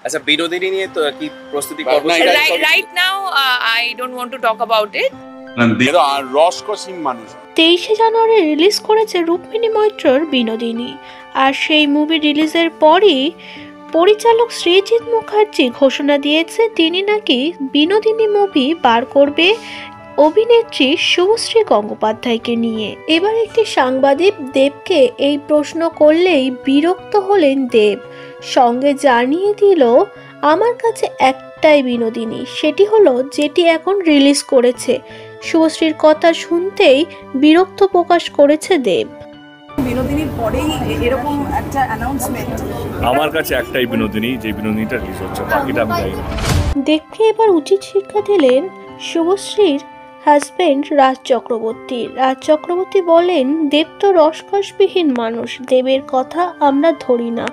আচ্ছা, বিনোদিনী নিয়ে তো কি প্রস্তুতি right now I don't want to talk about it. রসকসীন মানুষ। 23শে জানুয়ারি রিলিজ করেছে রুক্মিণী মৈত্রর বিনোদিনী। আর সেই মুভি রিলিজের পরই পরিচালক সৃজিত মুখার্জি ঘোষণা দিয়েছে তিনি নাকি বিনোদিনী মুভি বার করবে অভিনেত্রী শুভশ্রী গঙ্গোপাধ্যায়কে নিয়ে। এবার একটি সাংবাদিক দেবকে এই প্রশ্ন করলেই বিরক্ত হলেন দেব, সঙ্গে জানিয়ে দিল আমার কাছে একটাই বিনোদিনী, সেটি হলো যেটি এখন রিলিজ করেছে। শুভশ্রীর কথা শুনতেই বিরক্ত প্রকাশ করেছে দেব। বিনোদিনীর পরেই এরকম একটা অ্যানাউন্সমেন্ট, আমার কাছে একটাই বিনোদিনী, যে বিনোদিনীটা রিলিজ হচ্ছে, বাকিটা আমি জানি না। দেবকে এবার উচিত শিক্ষা দিলেন শুভশ্রীর হাজবেন্ড রাজ চক্রবর্তী। রাজ চক্রবর্তী বলেন দেব তো রসকসবিহীন মানুষ, দেবের কথা আমরা ধরি না।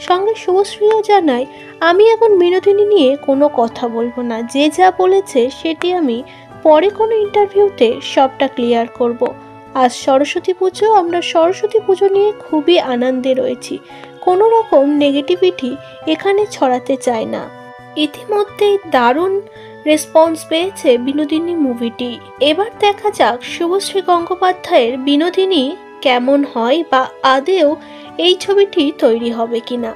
সঙ্গে শুভশ্রীও জানায় আমি এখন বিনোদিনী নিয়ে কোনো কথা বলবো না, যে যা বলেছে সেটি আমি পরে কোনো ইন্টারভিউতে সবটা ক্লিয়ার করব। আজ সরস্বতী পুজো, আমরা সরস্বতী পুজো নিয়ে খুবই আনন্দে রয়েছি, কোনো রকম নেগেটিভিটি এখানে ছড়াতে চাই না। ইতিমধ্যেই দারুণ রেসপন্স পেয়েছে বিনোদিনী মুভিটি। এবার দেখা যাক শুভশ্রী গঙ্গোপাধ্যায়ের বিনোদিনী কেমন হয় বা আদেও এই ছবিটি তৈরি হবে কিনা।